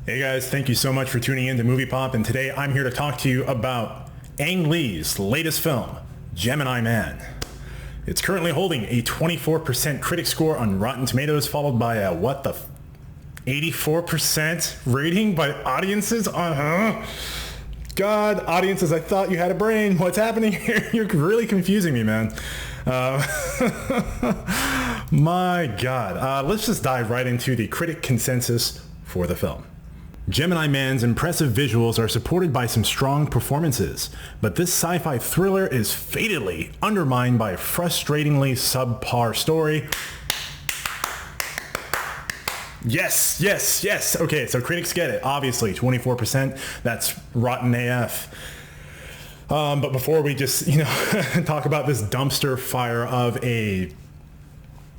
Hey guys, thank you so much for tuning in to Movie Pop, and today I'm here to talk to you about Ang Lee's latest film, Gemini Man. It's currently holding a 24% critic score on Rotten Tomatoes, followed by a 84% rating by audiences. God, audiences, I thought you had a brain. What's happening here? You're really confusing me, man. My God. Let's just dive right into the critic consensus for the film. Gemini Man's impressive visuals are supported by some strong performances, but this sci-fi thriller is fatally undermined by a frustratingly subpar story. Yes. Okay, so critics get it. Obviously, 24%, that's rotten AF. But before we just, talk about this dumpster fire of a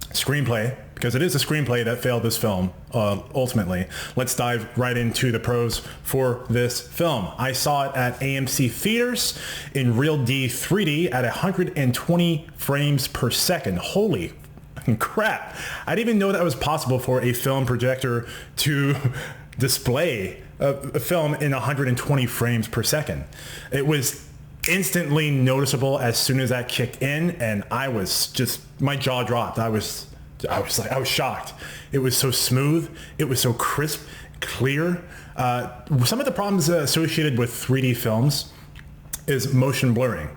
screenplay, because it is a screenplay that failed this film, ultimately. Let's dive right into the pros for this film. I saw it at AMC Theaters in Real D 3D at 120 frames per second. Holy crap. I didn't even know that was possible for a film projector to display a film in 120 frames per second. It was instantly noticeable as soon as that kicked in, and I was just, my jaw dropped. I was shocked. It was so smooth. It was so crisp, clear. Some of the problems associated with 3D films is motion blurring.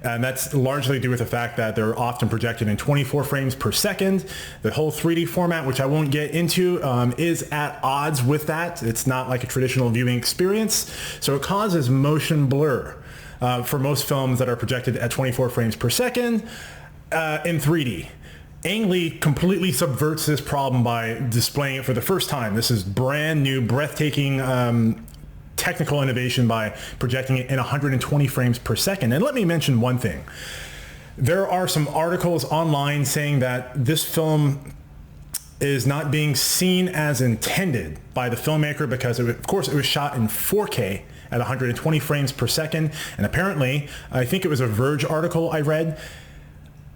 And that's largely due with the fact that they're often projected in 24 frames per second. The whole 3D format, which I won't get into, is at odds with that. It's not like a traditional viewing experience. So it causes motion blur for most films that are projected at 24 frames per second in 3D. Ang Lee completely subverts this problem by displaying it for the first time. This is brand new, breathtaking technical innovation by projecting it in 120 frames per second. And let me mention one thing. There are some articles online saying that this film is not being seen as intended by the filmmaker because, of course, it was shot in 4K at 120 frames per second. And apparently, I think it was a Verge article I read,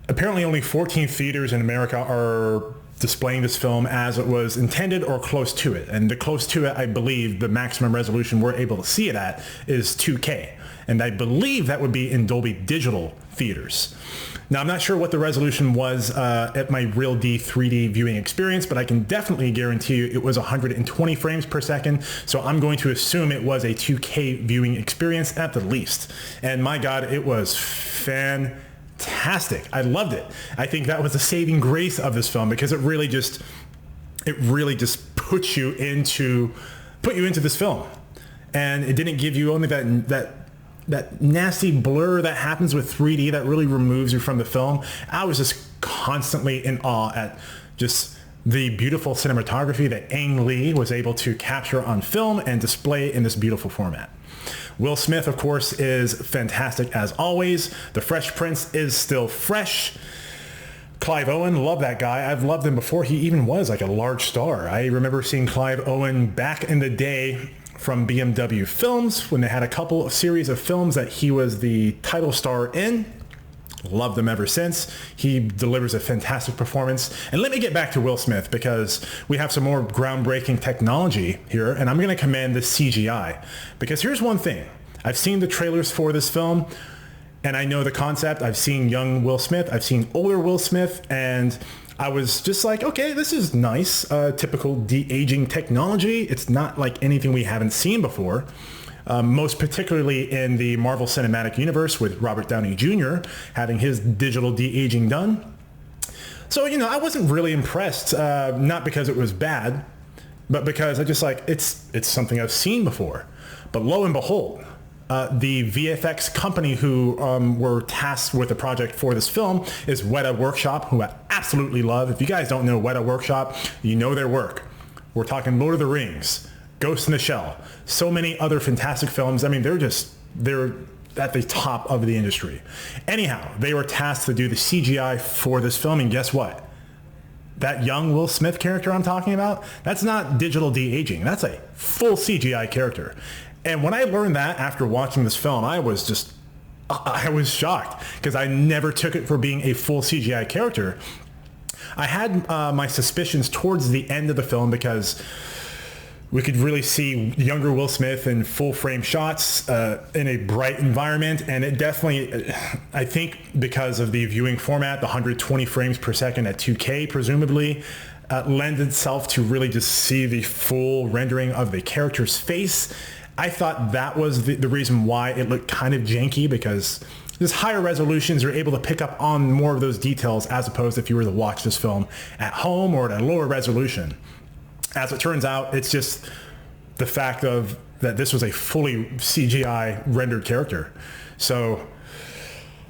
apparently only 14 theaters in America are displaying this film as it was intended or close to it. And the close to it, I believe, the maximum resolution we're able to see it at is 2K. And I believe that would be in Dolby Digital theaters. Now, I'm not sure what the resolution was at my Real D 3D viewing experience, but I can definitely guarantee you it was 120 frames per second. So I'm going to assume it was a 2K viewing experience at the least. And my God, it was fantastic. I loved it. I think that was the saving grace of this film because it really just put you into this film, and it didn't give you only that nasty blur that happens with 3D that really removes you from the film. I was just constantly in awe at just the beautiful cinematography that Ang Lee was able to capture on film and display in this beautiful format. Will Smith, of course, is fantastic as always. The Fresh Prince is still fresh. Clive Owen, love that guy. I've loved him before he even was like a large star. I remember seeing Clive Owen back in the day from BMW Films when they had a couple of series of films that he was the title star in. Loved him ever since. He delivers a fantastic performance. And let me get back to Will Smith because we have some more groundbreaking technology here, and I'm going to commend the CGI. Because here's one thing. I've seen the trailers for this film, and I know the concept. I've seen young Will Smith. I've seen older Will Smith, and I was just like, okay, this is nice. Typical de-aging technology. It's not like anything we haven't seen before. Most particularly in the Marvel Cinematic Universe with Robert Downey Jr. having his digital de-aging done. So, I wasn't really impressed, not because it was bad, but because I just it's something I've seen before. But lo and behold, the VFX company who were tasked with the project for this film is Weta Workshop, who I absolutely love. If you guys don't know Weta Workshop, you know their work. We're talking Lord of the Rings, Ghost in the Shell, so many other fantastic films. I mean, they're at the top of the industry. Anyhow, they were tasked to do the CGI for this film, and guess what? That young Will Smith character I'm talking about, that's not digital de-aging. That's a full CGI character. And when I learned that after watching this film, I was shocked because I never took it for being a full CGI character. I had my suspicions towards the end of the film because We could really see younger Will Smith in full frame shots in a bright environment. And it definitely, I think because of the viewing format, the 120 frames per second at 2K, presumably, lends itself to really just see the full rendering of the character's face. I thought that was the reason why it looked kind of janky, because this higher resolutions are able to pick up on more of those details as opposed to if you were to watch this film at home or at a lower resolution. As it turns out, it's just the fact of that this was a fully CGI rendered character. So,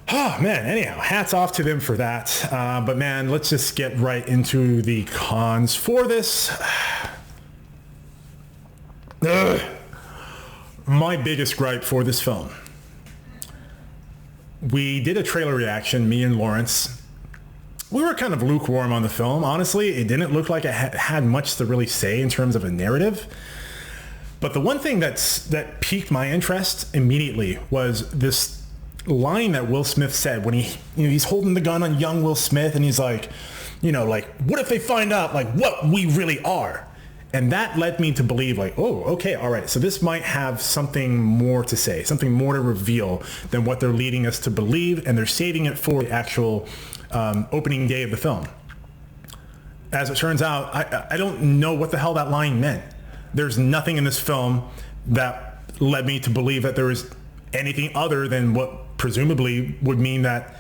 oh man, anyhow, hats off to them for that. But man, let's just get right into the cons for this. My biggest gripe for this film. We did a trailer reaction, me and Lawrence. We were kind of lukewarm on the film. Honestly, it didn't look like it had much to really say in terms of a narrative. But the one thing that piqued my interest immediately was this line that Will Smith said when he's holding the gun on young Will Smith, and he's like, what if they find out like what we really are? And that led me to believe like, oh, okay, all right. So this might have something more to say, something more to reveal than what they're leading us to believe. And they're saving it for the actual opening day of the film. As it turns out, I don't know what the hell that line meant. There's nothing in this film that led me to believe that there was anything other than what presumably would mean that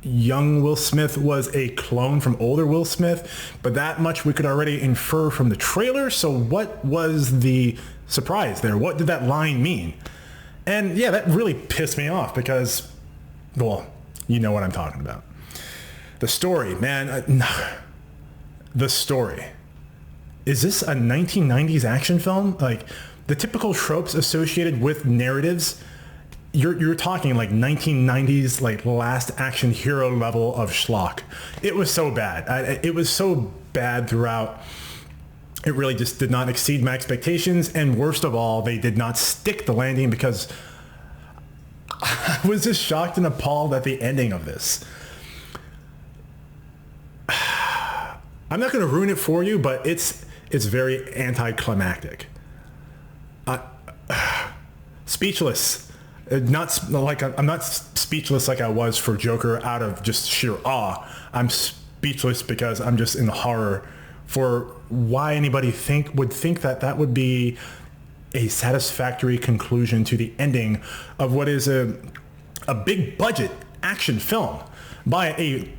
young Will Smith was a clone from older Will Smith, but that much we could already infer from the trailer. So what was the surprise there? What did that line mean? And yeah, that really pissed me off because, well, you know what I'm talking about. The story, man. The story. Is this a 1990s action film? Like the typical tropes associated with narratives, you're talking like 1990s, like Last Action Hero level of schlock. It was so bad. It was so bad throughout. It really just did not exceed my expectations. And worst of all, they did not stick the landing, because I was just shocked and appalled at the ending of this. I'm not going to ruin it for you, but it's very anticlimactic. Speechless. I'm not speechless like I was for Joker out of just sheer awe. I'm speechless because I'm just in horror for why anybody would think that would be a satisfactory conclusion to the ending of what is a big budget action film by a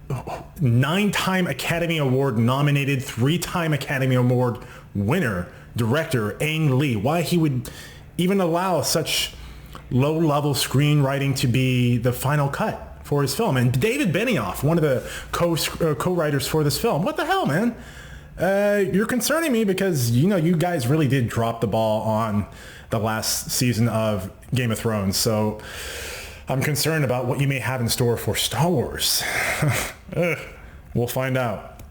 9-time Academy Award nominated, 3-time Academy Award winner director Ang Lee. Why he would even allow such low-level screenwriting to be the final cut for his film. And David Benioff, one of the co-writers for this film. What the hell, man? You're concerning me because, you guys really did drop the ball on the last season of Game of Thrones. So I'm concerned about what you may have in store for Star Wars. We'll find out.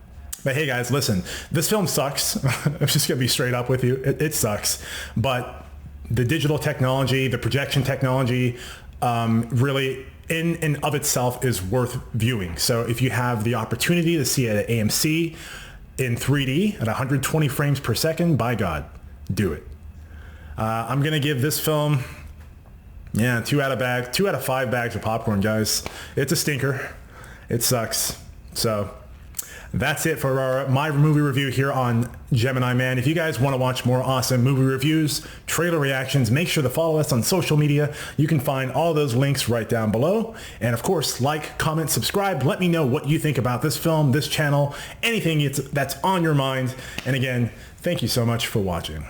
But hey guys, listen, this film sucks. I'm just going to be straight up with you. It sucks. But the digital technology, the projection technology, really in and of itself is worth viewing. So if you have the opportunity to see it at AMC in 3D at 120 frames per second, by God, do it. I'm going to give this film, 2 out of 5 bags of popcorn, guys. It's a stinker. It sucks. So that's it for my movie review here on Gemini Man. If you guys want to watch more awesome movie reviews, trailer reactions, make sure to follow us on social media. You can find all those links right down below. And of course, like, comment, subscribe. Let me know what you think about this film, this channel, anything that's on your mind. And again, thank you so much for watching.